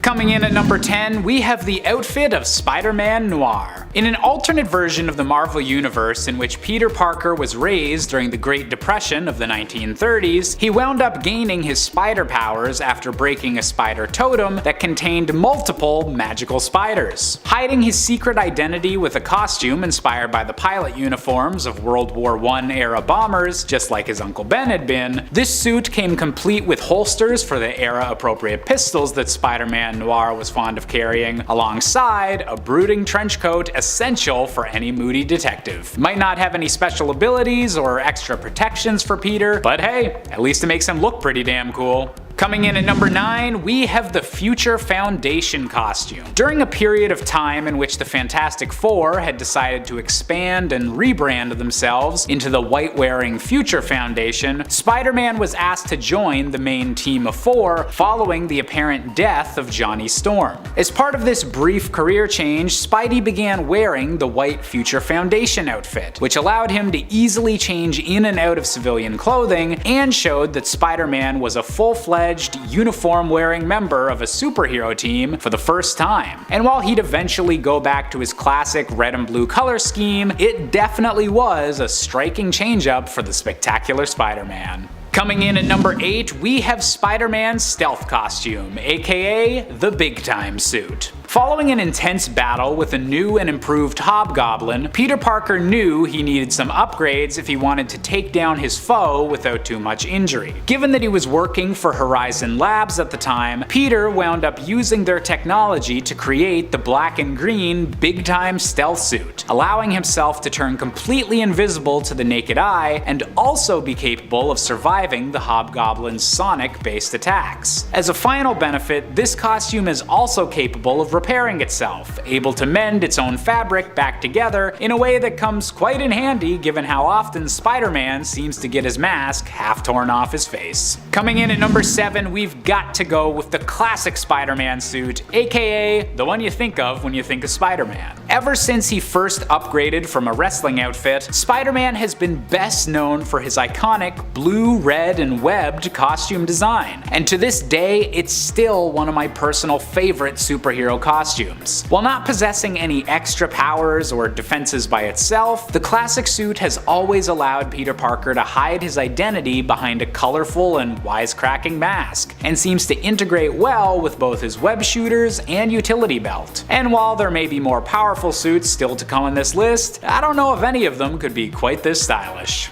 Coming in at number 10, we have the outfit of Spider-Man Noir. In an alternate version of the Marvel Universe in which Peter Parker was raised during the Great Depression of the 1930s, he wound up gaining his spider powers after breaking a spider totem that contained multiple magical spiders. Hiding his secret identity with a costume inspired by the pilot uniforms of World War I era bombers, just like his Uncle Ben had been, this suit came complete with holsters for the era-appropriate pistols that Spider-Man Noir was fond of carrying, alongside a brooding trench coat essential for any moody detective. Might not have any special abilities or extra protections for Peter, but hey, at least it makes him look pretty damn cool. Coming in at number 9, we have the Future Foundation costume. During a period of time in which the Fantastic Four had decided to expand and rebrand themselves into the white-wearing Future Foundation, Spider-Man was asked to join the main team of 4 following the apparent death of Johnny Storm. As part of this brief career change, Spidey began wearing the white Future Foundation outfit, which allowed him to easily change in and out of civilian clothing and showed that Spider-Man was a full-fledged uniform-wearing member of a superhero team for the first time. And while he'd eventually go back to his classic red and blue color scheme, it definitely was a striking change-up for the spectacular Spider-Man. Coming in at number 8, we have Spider-Man's stealth costume, aka the Big Time suit. Following an intense battle with a new and improved Hobgoblin, Peter Parker knew he needed some upgrades if he wanted to take down his foe without too much injury. Given that he was working for Horizon Labs at the time, Peter wound up using their technology to create the black and green Big Time stealth suit, allowing himself to turn completely invisible to the naked eye and also be capable of surviving the Hobgoblin's sonic-based attacks. As a final benefit, this costume is also capable of repairing itself, able to mend its own fabric back together in a way that comes quite in handy given how often Spider-Man seems to get his mask half torn off his face. Coming in at number 7, we've got to go with the classic Spider-Man suit, aka the one you think of when you think of Spider-Man. Ever since he first upgraded from a wrestling outfit, Spider-Man has been best known for his iconic blue, red, and webbed costume design, and to this day it's still one of my personal favorite superhero costumes. While not possessing any extra powers or defenses by itself, the classic suit has always allowed Peter Parker to hide his identity behind a colorful and wisecracking mask, and seems to integrate well with both his web shooters and utility belt. And while there may be more powerful suits still to come on this list, I don't know if any of them could be quite this stylish.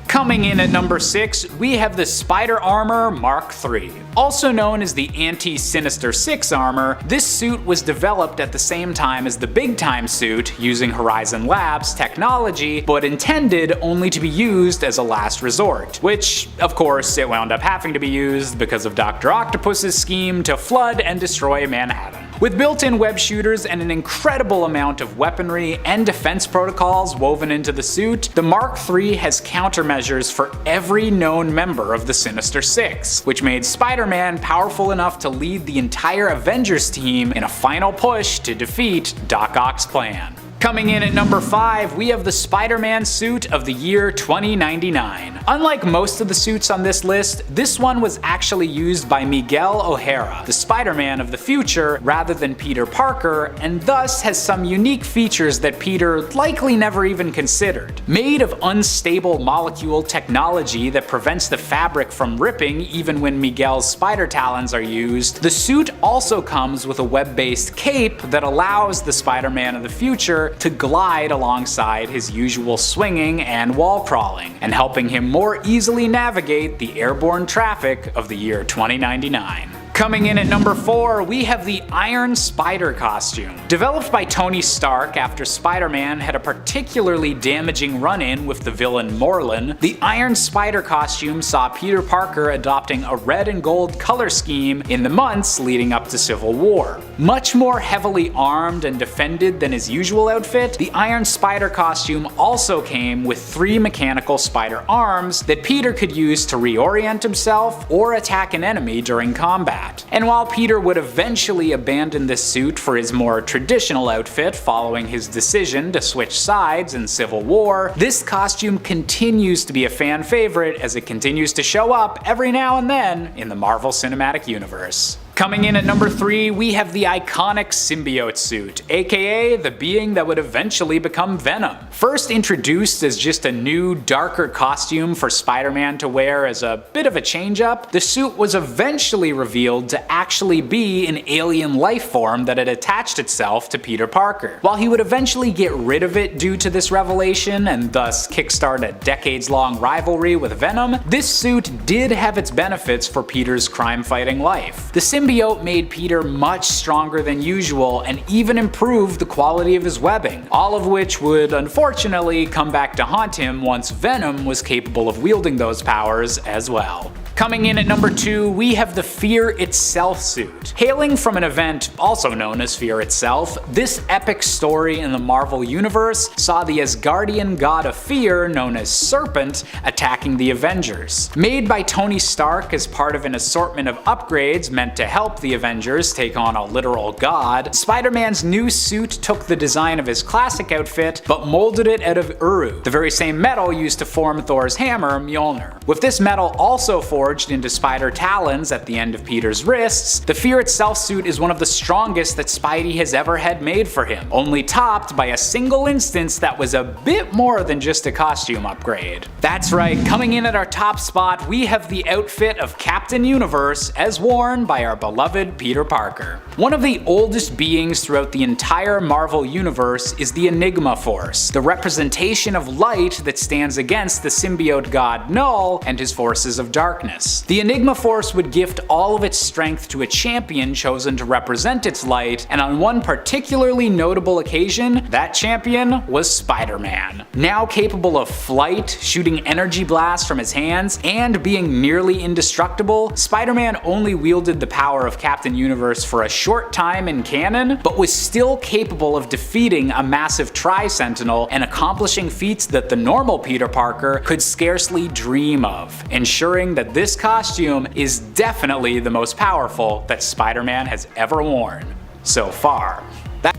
Coming in at number 6, we have the Spider Armor Mark III. Also known as the Anti-Sinister 6 armor, this suit was developed at the same time as the Big Time suit using Horizon Labs technology, but intended only to be used as a last resort, which, of course, it wound up having to be used because of Dr. Octopus's scheme to flood and destroy Manhattan. With built-in web shooters and an incredible amount of weaponry and defense protocols woven into the suit, the Mark III has countermeasures for every known member of the Sinister Six, which made Spider-Man powerful enough to lead the entire Avengers team in a final push to defeat Doc Ock's plan. Coming in at number 5, we have the Spider-Man suit of the year 2099. Unlike most of the suits on this list, this one was actually used by Miguel O'Hara, the Spider-Man of the future, rather than Peter Parker, and thus has some unique features that Peter likely never even considered. Made of unstable molecule technology that prevents the fabric from ripping even when Miguel's spider talons are used, the suit also comes with a web-based cape that allows the Spider-Man of the future to glide alongside his usual swinging and wall crawling, and helping him more easily navigate the airborne traffic of the year 2099. Coming in at number 4, we have the Iron Spider costume. Developed by Tony Stark after Spider-Man had a particularly damaging run-in with the villain Morlun, the Iron Spider costume saw Peter Parker adopting a red and gold color scheme in the months leading up to Civil War. Much more heavily armed and defended than his usual outfit, the Iron Spider costume also came with 3 mechanical spider arms that Peter could use to reorient himself or attack an enemy during combat. And while Peter would eventually abandon this suit for his more traditional outfit following his decision to switch sides in Civil War, this costume continues to be a fan favorite as it continues to show up every now and then in the Marvel Cinematic Universe. Coming in at number 3, we have the iconic symbiote suit, aka the being that would eventually become Venom. First introduced as just a new, darker costume for Spider-Man to wear as a bit of a change-up, the suit was eventually revealed to actually be an alien life form that had attached itself to Peter Parker. While he would eventually get rid of it due to this revelation and thus kickstart a decades-long rivalry with Venom, this suit did have its benefits for Peter's crime-fighting life. The symbiote made Peter much stronger than usual and even improved the quality of his webbing, all of which would unfortunately come back to haunt him once Venom was capable of wielding those powers as well. Coming in at number 2, we have the Fear Itself suit. Hailing from an event also known as Fear Itself, this epic story in the Marvel Universe saw the Asgardian god of fear known as Serpent attacking the Avengers. Made by Tony Stark as part of an assortment of upgrades meant to help the Avengers take on a literal god, Spider-Man's new suit took the design of his classic outfit but molded it out of Uru, the very same metal used to form Thor's hammer, Mjolnir. With this metal also forged into spider talons at the end of Peter's wrists, the Fear Itself suit is one of the strongest that Spidey has ever had made for him, only topped by a single instance that was a bit more than just a costume upgrade. That's right, coming in at our top spot, we have the outfit of Captain Universe as worn by our beloved Peter Parker. One of the oldest beings throughout the entire Marvel Universe is the Enigma Force, the representation of light that stands against the symbiote god Null and his forces of darkness. The Enigma Force would gift all of its strength to a champion chosen to represent its light, and on one particularly notable occasion, that champion was Spider-Man. Now capable of flight, shooting energy blasts from his hands, and being nearly indestructible, Spider-Man only wielded the power of Captain Universe for a short time in canon, but was still capable of defeating a massive Tri-Sentinel and accomplishing feats that the normal Peter Parker could scarcely dream of, ensuring that this costume is definitely the most powerful that Spider-Man has ever worn so far.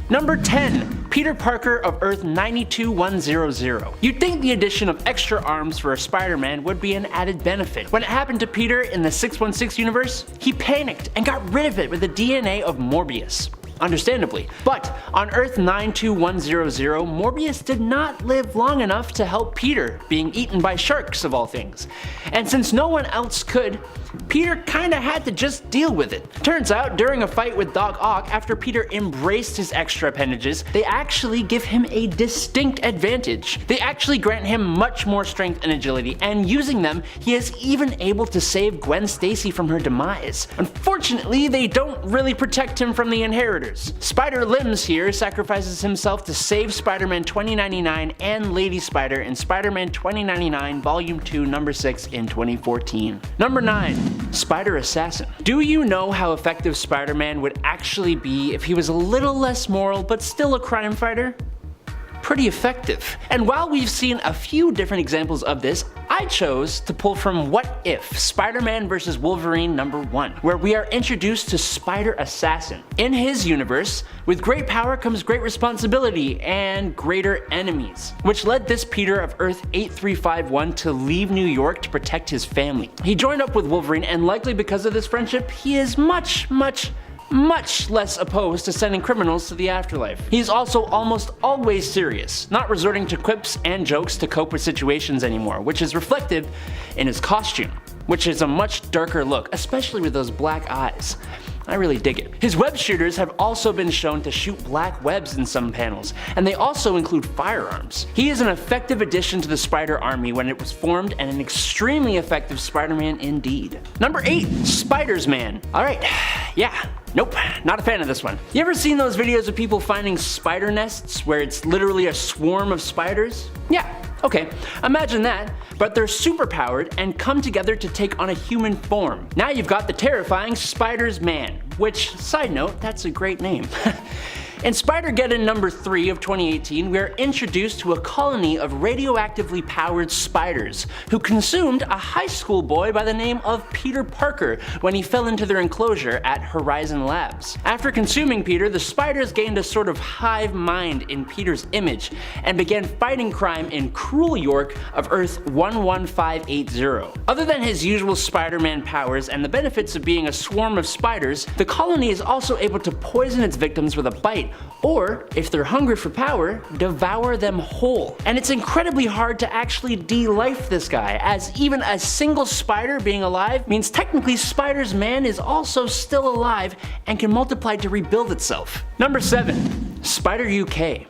Number 10. Peter Parker of Earth 92100. You'd think the addition of extra arms for a Spider-Man would be an added benefit. When it happened to Peter in the 616 universe, he panicked and got rid of it with the DNA of Morbius. Understandably. But on Earth 92100, Morbius did not live long enough to help Peter, being eaten by sharks of all things. And since no one else could, Peter kinda had to just deal with it. Turns out, during a fight with Doc Ock, after Peter embraced his extra appendages, they actually give him a distinct advantage. They actually grant him much more strength and agility, and using them, he is even able to save Gwen Stacy from her demise. Unfortunately, they don't really protect him from the inheritors. Spider Limbs here sacrifices himself to save Spider-Man 2099 and Lady Spider in Spider-Man 2099 Volume 2 Number 6 in 2014. Number 9. Spider Assassin. Do you know how effective Spider-Man would actually be if he was a little less moral but still a crime fighter? Pretty effective. And while we've seen a few different examples of this, I chose to pull from What If? Spider-Man vs. Wolverine number 1, where we are introduced to Spider Assassin. In his universe, with great power comes great responsibility and greater enemies, which led this Peter of Earth 8351 to leave New York to protect his family. He joined up with Wolverine, and likely because of this friendship, he is much less opposed to sending criminals to the afterlife. He's also almost always serious, not resorting to quips and jokes to cope with situations anymore, which is reflected in his costume, which is a much darker look, especially with those black eyes. I really dig it. His web shooters have also been shown to shoot black webs in some panels, and they also include firearms. He is an effective addition to the Spider Army when it was formed, and an extremely effective Spider-Man indeed. Number 8. Spider-Man. Alright, yeah. Nope, not a fan of this one. You ever seen those videos of people finding spider nests where it's literally a swarm of spiders? Yeah, okay, imagine that, but they're superpowered and come together to take on a human form. Now you've got the terrifying Spider-Man, which, side note, that's a great name. In Spider-Geddon number 3 of 2018, we are introduced to a colony of radioactively powered spiders who consumed a high school boy by the name of Peter Parker when he fell into their enclosure at Horizon Labs. After consuming Peter, the spiders gained a sort of hive mind in Peter's image and began fighting crime in Cruel York of Earth 11580. Other than his usual Spider-Man powers and the benefits of being a swarm of spiders, the colony is also able to poison its victims with a bite, or, if they're hungry for power, devour them whole. And it's incredibly hard to actually de-life this guy, as even a single spider being alive means technically Spider-Man is also still alive and can multiply to rebuild itself. Number 7. Spider UK.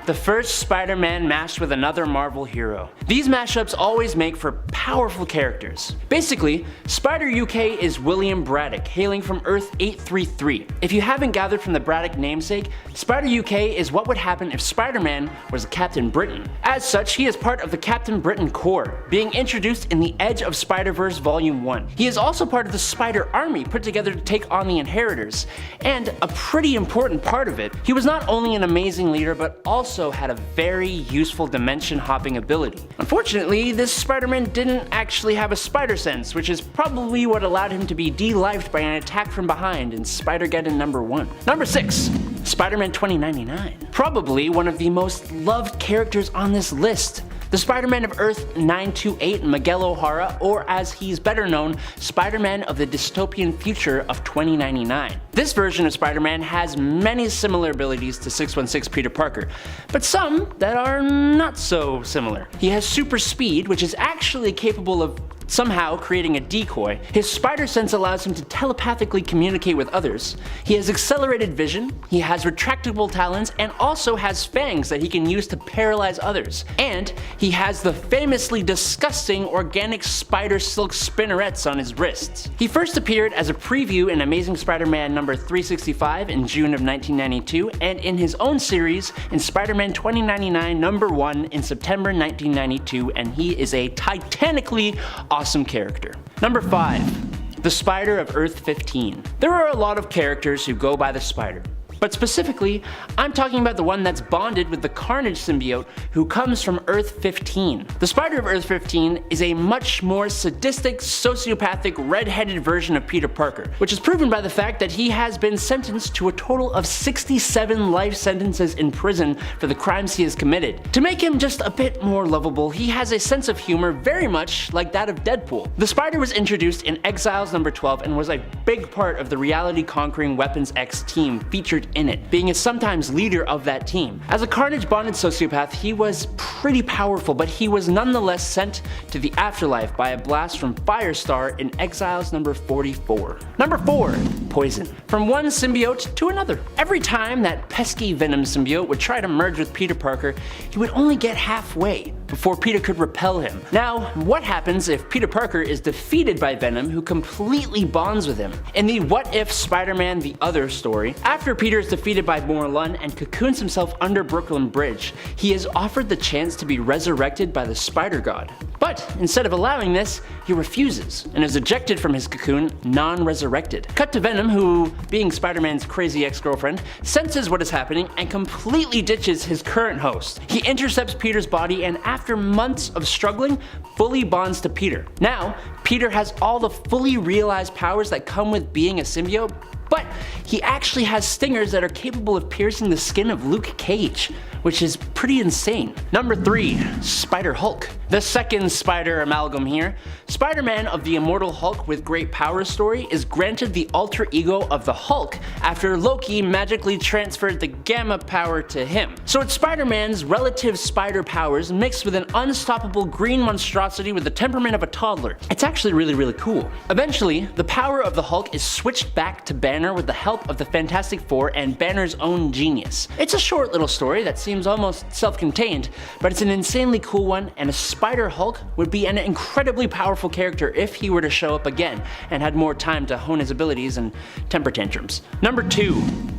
The first Spider-Man mashed with another Marvel hero. These mashups always make for powerful characters. Basically, Spider UK is William Braddock, hailing from Earth 833. If you haven't gathered from the Braddock namesake, Spider UK is what would happen if Spider-Man was Captain Britain. As such, he is part of the Captain Britain Corps, being introduced in the Edge of Spider-Verse Volume 1. He is also part of the Spider Army put together to take on the Inheritors, and a pretty important part of it, he was not only an amazing leader but also had a very useful dimension hopping ability. Unfortunately, this Spider-Man didn't actually have a spider sense, which is probably what allowed him to be de-lifed by an attack from behind in Spider-Geddon number 1. Number 6. Spider-Man 2099. Probably one of the most loved characters on this list. The Spider-Man of Earth 928, Miguel O'Hara, or as he's better known, Spider-Man of the dystopian future of 2099. This version of Spider-Man has many similar abilities to 616 Peter Parker, but some that are not so similar. He has super speed, which is actually capable of somehow creating a decoy. His spider sense allows him to telepathically communicate with others. He has accelerated vision, he has retractable talons, and also has fangs that he can use to paralyze others. And he has the famously disgusting organic spider silk spinnerets on his wrists. He first appeared as a preview in Amazing Spider-Man number 365 in June of 1992, and in his own series in Spider-Man 2099 number 1 in September 1992, and he is a titanically awesome character. Number 5. The Spider of Earth 15. There are a lot of characters who go by the Spider, but specifically, I'm talking about the one that's bonded with the Carnage symbiote who comes from Earth 15. The Spider of Earth 15 is a much more sadistic, sociopathic, red-headed version of Peter Parker, which is proven by the fact that he has been sentenced to a total of 67 life sentences in prison for the crimes he has committed. To make him just a bit more lovable, he has a sense of humor very much like that of Deadpool. The Spider was introduced in Exiles number 12 and was a big part of the reality-conquering Weapons X team featured in it, being a sometimes leader of that team. As a Carnage-bonded sociopath, he was pretty powerful, but he was nonetheless sent to the afterlife by a blast from Firestar in Exiles number 44. Number 4. Poison. From one symbiote to another. Every time that pesky Venom symbiote would try to merge with Peter Parker, he would only get halfway before Peter could repel him. Now, what happens if Peter Parker is defeated by Venom, who completely bonds with him? In the What If Spider-Man the Other story, after Peter is defeated by Morlun and cocoons himself under Brooklyn Bridge, he is offered the chance to be resurrected by the Spider God. But instead of allowing this, he refuses and is ejected from his cocoon, non-resurrected. Cut to Venom, who, being Spider-Man's crazy ex-girlfriend, senses what is happening and completely ditches his current host. He intercepts Peter's body and after months of struggling, fully bonds to Peter. Now, Peter has all the fully realized powers that come with being a symbiote, but he actually has stingers that are capable of piercing the skin of Luke Cage, which is pretty insane. Number 3. Spider-Hulk. The second Spider amalgam here. Spider-Man of the Immortal Hulk with Great Powers story is granted the alter ego of the Hulk after Loki magically transferred the Gamma power to him. So it's Spider-Man's relative spider powers mixed with an unstoppable green monstrosity with the temperament of a toddler. It's actually really cool. Eventually, the power of the Hulk is switched back to Banner with the help of the Fantastic Four and Banner's own genius. It's a short little story that seems almost self-contained, but it's an insanely cool one, and a Spider-Hulk would be an incredibly powerful character if he were to show up again and had more time to hone his abilities and temper tantrums. Number 2.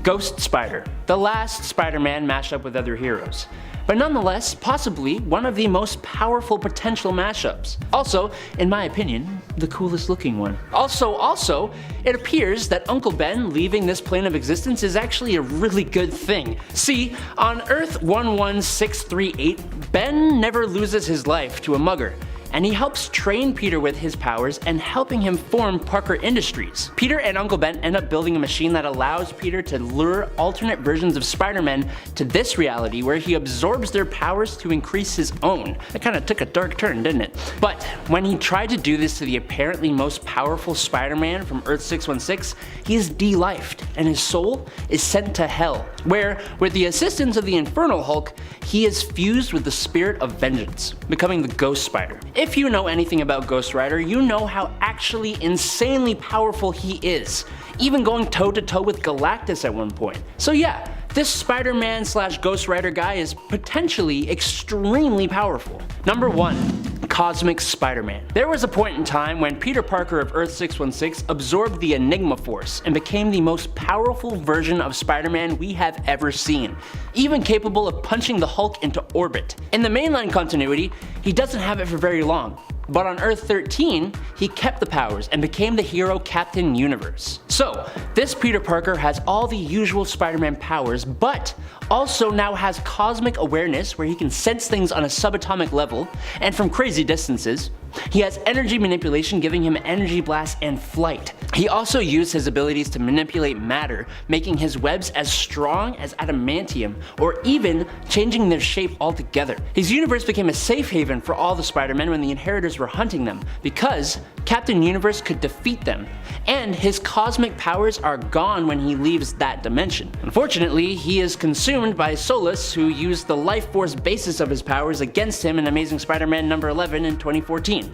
Ghost Spider, the last Spider-Man mashup with other heroes, but nonetheless possibly one of the most powerful potential mashups. Also, in my opinion, the coolest looking one. Also, it appears that Uncle Ben leaving this plane of existence is actually a really good thing. See, on Earth 11638, Ben never loses his life to a mugger, and he helps train Peter with his powers and helping him form Parker Industries. Peter and Uncle Ben end up building a machine that allows Peter to lure alternate versions of Spider-Man to this reality where he absorbs their powers to increase his own. That kinda took a dark turn, didn't it? But when he tried to do this to the apparently most powerful Spider-Man from Earth 616, he is de-lifed and his soul is sent to hell, where, with the assistance of the Infernal Hulk, he is fused with the spirit of vengeance, becoming the Ghost Spider. If you know anything about Ghost Rider, you know how actually insanely powerful he is, even going toe to toe with Galactus at one point. So yeah, this Spider-Man / Ghost Rider guy is potentially extremely powerful. Number 1. Cosmic Spider-Man. There was a point in time when Peter Parker of Earth 616 absorbed the Enigma Force and became the most powerful version of Spider-Man we have ever seen, even capable of punching the Hulk into orbit. In the mainline continuity, he doesn't have it for very long, but on Earth 13, he kept the powers and became the hero Captain Universe. So, this Peter Parker has all the usual Spider-Man powers, but also now has cosmic awareness where he can sense things on a subatomic level and from crazy distances. He has energy manipulation, giving him energy blast and flight. He also used his abilities to manipulate matter, making his webs as strong as adamantium, or even changing their shape altogether. His universe became a safe haven for all the Spider-Men when the Inheritors were hunting them, because Captain Universe could defeat them, and his cosmic powers are gone when he leaves that dimension. Unfortunately, he is consumed by Solus, who used the life force basis of his powers against him in Amazing Spider-Man number 11 in 2014.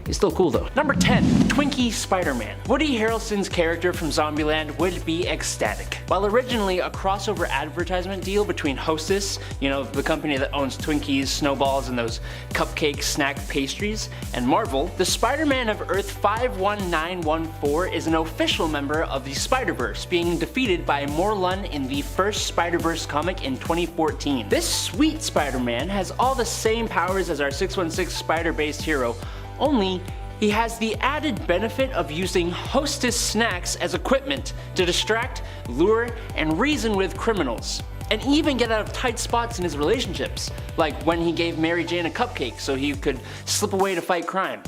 He's still cool though. Number 10. Twinkie Spider-Man. Woody Harrelson's character from Zombieland would be ecstatic. While originally a crossover advertisement deal between Hostess, you know, the company that owns Twinkies, Snowballs, and those cupcake snack pastries, and Marvel, the Spider-Man of Earth 51914 is an official member of the Spider-Verse, being defeated by Morlun in the first Spider-Verse comic in 2014. This sweet Spider-Man has all the same powers as our 616 Spider-based hero, only he has the added benefit of using Hostess snacks as equipment to distract, lure, and reason with criminals, and even get out of tight spots in his relationships, like when he gave Mary Jane a cupcake so he could slip away to fight crime.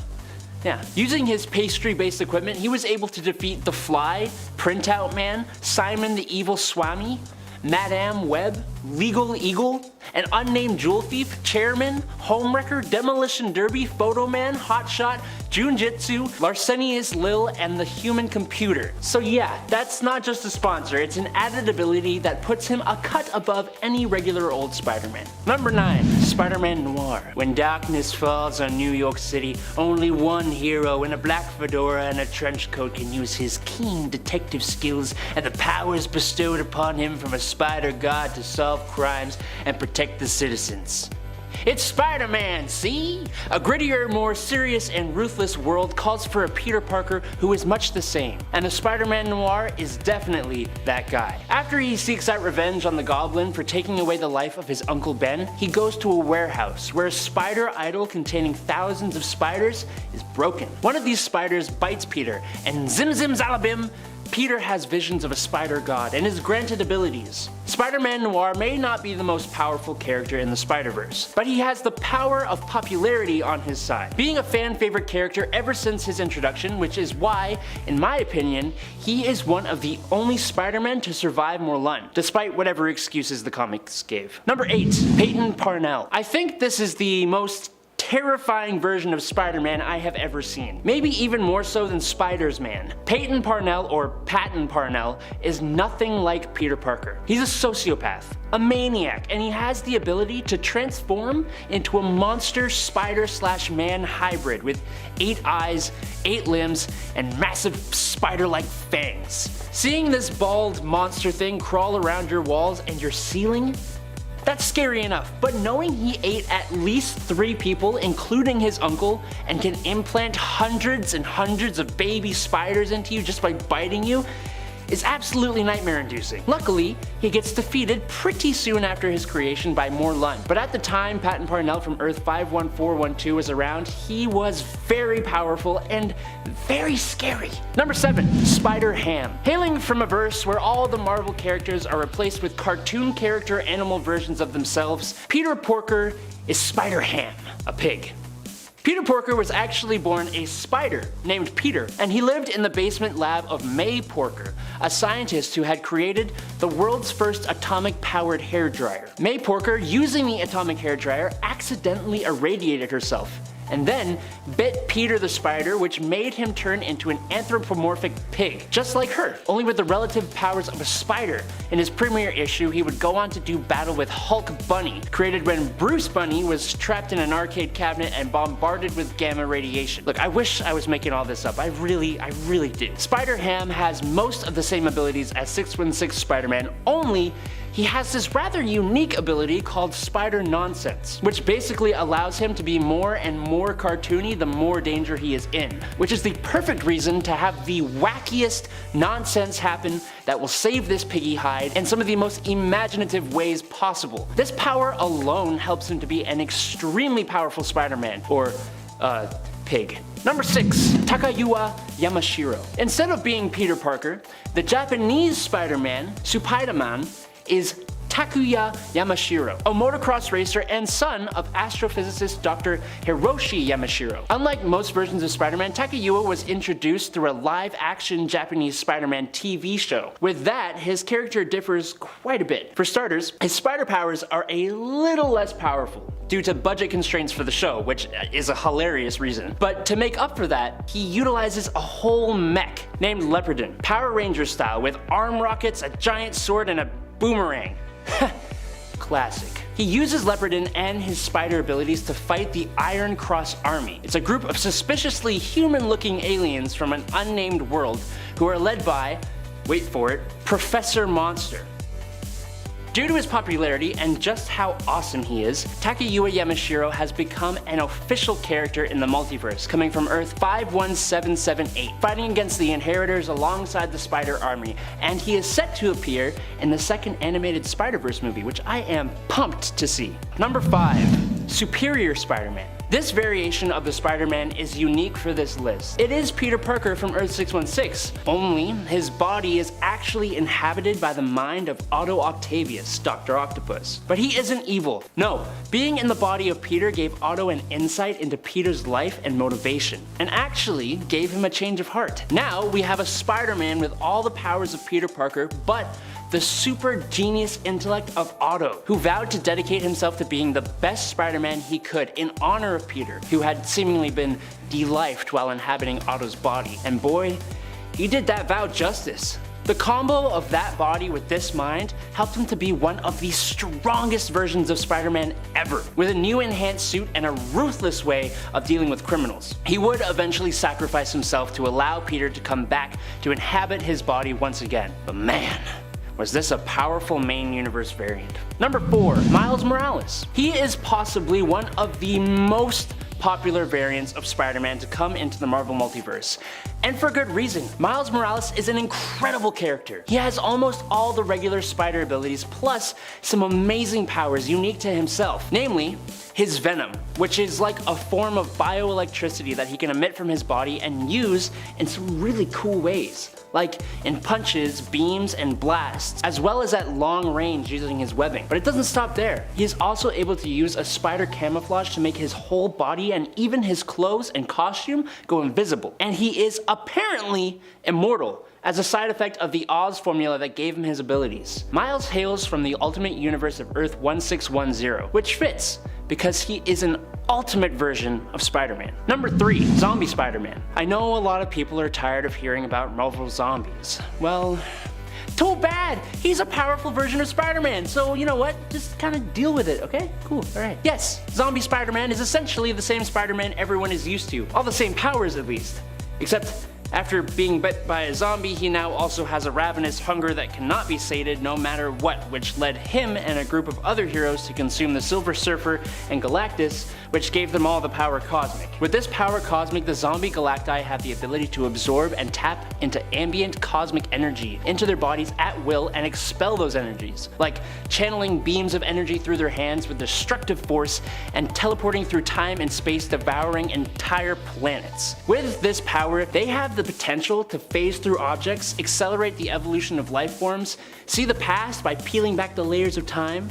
Yeah, using his pastry-based equipment, he was able to defeat The Fly, Printout Man, Simon the Evil Swami, Madame Web, Legal Eagle, an unnamed jewel thief, Chairman, Homewrecker, Demolition Derby, Photo Man, Hotshot, Junjitsu, Larsenius Lil, and the Human Computer. So yeah, that's not just a sponsor, it's an added ability that puts him a cut above any regular old Spider-Man. Number 9. Spider-Man Noir. When darkness falls on New York City, only one hero in a black fedora and a trench coat can use his keen detective skills and the powers bestowed upon him from a spider god to solve crimes and protect the citizens. It's Spider-Man, see? A grittier, more serious and ruthless world calls for a Peter Parker who is much the same, and the Spider-Man Noir is definitely that guy. After he seeks out revenge on the Goblin for taking away the life of his Uncle Ben, he goes to a warehouse where a spider idol containing thousands of spiders is broken. One of these spiders bites Peter, and zim zim zalabim, Peter has visions of a spider god and is granted abilities. Spider-Man Noir may not be the most powerful character in the Spider-Verse, but he has the power of popularity on his side, being a fan favorite character ever since his introduction, which is why, in my opinion, he is one of the only Spider-Men to survive Morlun, despite whatever excuses the comics gave. Number 8. Peyton Parnell. I think this is the most terrifying version of Spider-Man I have ever seen. Maybe even more so than Spider's Man. Peyton Parnell, or Patton Parnell, is nothing like Peter Parker. He's a sociopath, a maniac, and he has the ability to transform into a monster spider/man hybrid with 8 eyes, 8 limbs, and massive spider-like fangs. Seeing this bald monster thing crawl around your walls and your ceiling, that's scary enough, but knowing he ate at least 3 people, including his uncle, and can implant hundreds and hundreds of baby spiders into you just by biting you, is absolutely nightmare-inducing. Luckily, he gets defeated pretty soon after his creation by Morlun, but at the time Patton Parnell from Earth 51412 was around, he was very powerful and very scary. Number 7. Spider-Ham. Hailing from a verse where all the Marvel characters are replaced with cartoon character animal versions of themselves, Peter Porker is Spider-Ham, a pig. Peter Porker was actually born a spider named Peter, and he lived in the basement lab of May Porker, a scientist who had created the world's first atomic-powered hairdryer. May Porker, using the atomic hairdryer, accidentally irradiated herself, and then bit Peter the Spider, which made him turn into an anthropomorphic pig, just like her, only with the relative powers of a spider. In his premiere issue, he would go on to do battle with Hulk Bunny, created when Bruce Bunny was trapped in an arcade cabinet and bombarded with gamma radiation. Look, I wish I was making all this up, I really do. Spider-Ham has most of the same abilities as 616 Spider-Man, only he has this rather unique ability called Spider Nonsense, which basically allows him to be more and more cartoony the more danger he is in, which is the perfect reason to have the wackiest nonsense happen that will save this piggy hide in some of the most imaginative ways possible. This power alone helps him to be an extremely powerful Spider-Man, or pig. Number 6. Takayuya Yamashiro. Instead of being Peter Parker, the Japanese Spider-Man, Spiderman, is Takuya Yamashiro, a motocross racer and son of astrophysicist Dr. Hiroshi Yamashiro. Unlike most versions of Spider-Man, Takayuya was introduced through a live-action Japanese Spider-Man TV show. With that, his character differs quite a bit. For starters, his spider powers are a little less powerful due to budget constraints for the show, which is a hilarious reason. But to make up for that, he utilizes a whole mech named Leopardon, Power Ranger style, with arm rockets, a giant sword, and a boomerang. Classic. He uses Leopardon and his spider abilities to fight the Iron Cross Army. It's a group of suspiciously human-looking aliens from an unnamed world who are led by, wait for it, Professor Monster. Due to his popularity and just how awesome he is, Takayuya Yamashiro has become an official character in the multiverse, coming from Earth 51778, fighting against the Inheritors alongside the Spider Army, and he is set to appear in the second animated Spider-Verse movie, which I am pumped to see. Number 5. Superior Spider-Man. This variation of the Spider-Man is unique for this list. It is Peter Parker from Earth 616, only his body is actually inhabited by the mind of Otto Octavius, Dr. Octopus. But he isn't evil. No, being in the body of Peter gave Otto an insight into Peter's life and motivation, and actually gave him a change of heart. Now we have a Spider-Man with all the powers of Peter Parker, but the super genius intellect of Otto, who vowed to dedicate himself to being the best Spider-Man he could in honor of Peter, who had seemingly been de-lifed while inhabiting Otto's body. And boy, he did that vow justice. The combo of that body with this mind helped him to be one of the strongest versions of Spider-Man ever, with a new enhanced suit and a ruthless way of dealing with criminals. He would eventually sacrifice himself to allow Peter to come back to inhabit his body once again. But man, was this a powerful main universe variant. Number 4. Miles Morales. He is possibly one of the most popular variants of Spider-Man to come into the Marvel Multiverse. And for good reason. Miles Morales is an incredible character. He has almost all the regular spider abilities, plus some amazing powers unique to himself. Namely, his venom, which is like a form of bioelectricity that he can emit from his body and use in some really cool ways, like in punches, beams, and blasts, as well as at long range using his webbing. But it doesn't stop there. He is also able to use a spider camouflage to make his whole body and even his clothes and costume go invisible. And he is apparently immortal, as a side effect of the Oz formula that gave him his abilities. Miles hails from the Ultimate Universe of Earth 1610, which fits, because he is an ultimate version of Spider-Man. Number 3. Zombie Spider-Man. I know a lot of people are tired of hearing about Marvel zombies. Well, too bad! He's a powerful version of Spider-Man, so you know what? Just kind of deal with it, okay? Cool, alright. Yes, Zombie Spider-Man is essentially the same Spider-Man everyone is used to. All the same powers, at least. Except After being bit by a zombie, he now also has a ravenous hunger that cannot be sated no matter what, which led him and a group of other heroes to consume the Silver Surfer and Galactus, which gave them all the power cosmic. With this power cosmic, the zombie Galacti have the ability to absorb and tap into ambient cosmic energy into their bodies at will and expel those energies, like channeling beams of energy through their hands with destructive force and teleporting through time and space, devouring entire planets. With this power, they have the potential to phase through objects, accelerate the evolution of life forms, see the past by peeling back the layers of time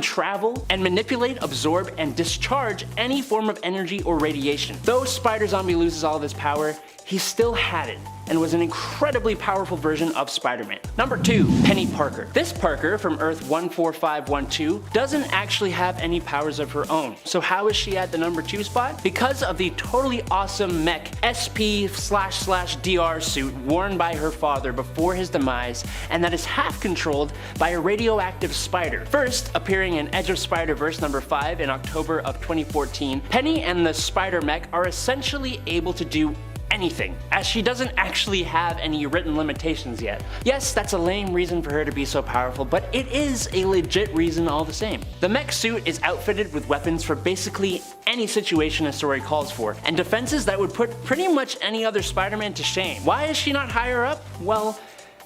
travel, and manipulate, absorb, and discharge any form of energy or radiation. Though Spider Zombie loses all of his power, he still had it, and was an incredibly powerful version of Spider-Man. Number 2, Penny Parker. This Parker from Earth 14512 doesn't actually have any powers of her own. So how is she at the number 2 spot? Because of the totally awesome mech SP//DR suit worn by her father before his demise, and that is half controlled by a radioactive spider. First appearing in Edge of Spider-Verse number 5 in October of 2014, Penny and the Spider Mech are essentially able to do anything, as she doesn't actually have any written limitations yet. Yes, that's a lame reason for her to be so powerful, but it is a legit reason all the same. The mech suit is outfitted with weapons for basically any situation a story calls for, and defenses that would put pretty much any other Spider-Man to shame. Why is she not higher up? Well,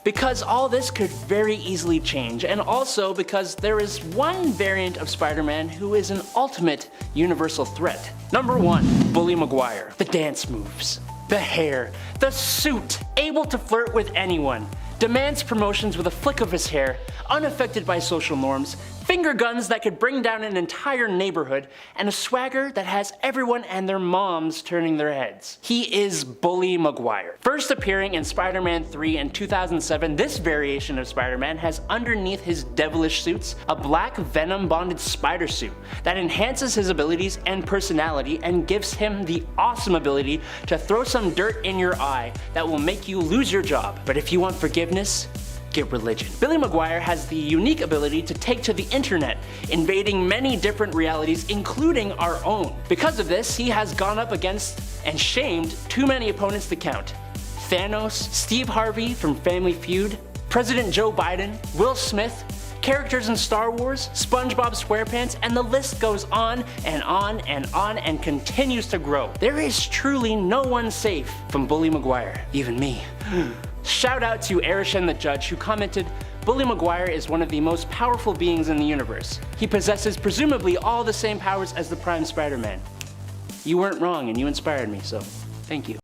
because all this could very easily change, and also because there is one variant of Spider-Man who is an ultimate universal threat. Number 1, Bully Maguire. The dance moves, the hair, the suit, able to flirt with anyone, demands promotions with a flick of his hair, unaffected by social norms, finger guns that could bring down an entire neighborhood, and a swagger that has everyone and their moms turning their heads. He is Bully Maguire. First appearing in Spider-Man 3 in 2007, this variation of Spider-Man has underneath his devilish suits a black venom-bonded spider suit that enhances his abilities and personality and gives him the awesome ability to throw some dirt in your eye that will make you lose your job. But if you want forgiveness, get religion. Bully Maguire has the unique ability to take to the internet, invading many different realities, including our own. Because of this, he has gone up against and shamed too many opponents to count. Thanos, Steve Harvey from Family Feud, President Joe Biden, Will Smith, characters in Star Wars, SpongeBob SquarePants, and the list goes on and on and on and continues to grow. There is truly no one safe from Bully Maguire, even me. Shout out to Arishan the Judge, who commented, "Bully Maguire is one of the most powerful beings in the universe. He possesses presumably all the same powers as the Prime Spider-Man." You weren't wrong and you inspired me, so thank you.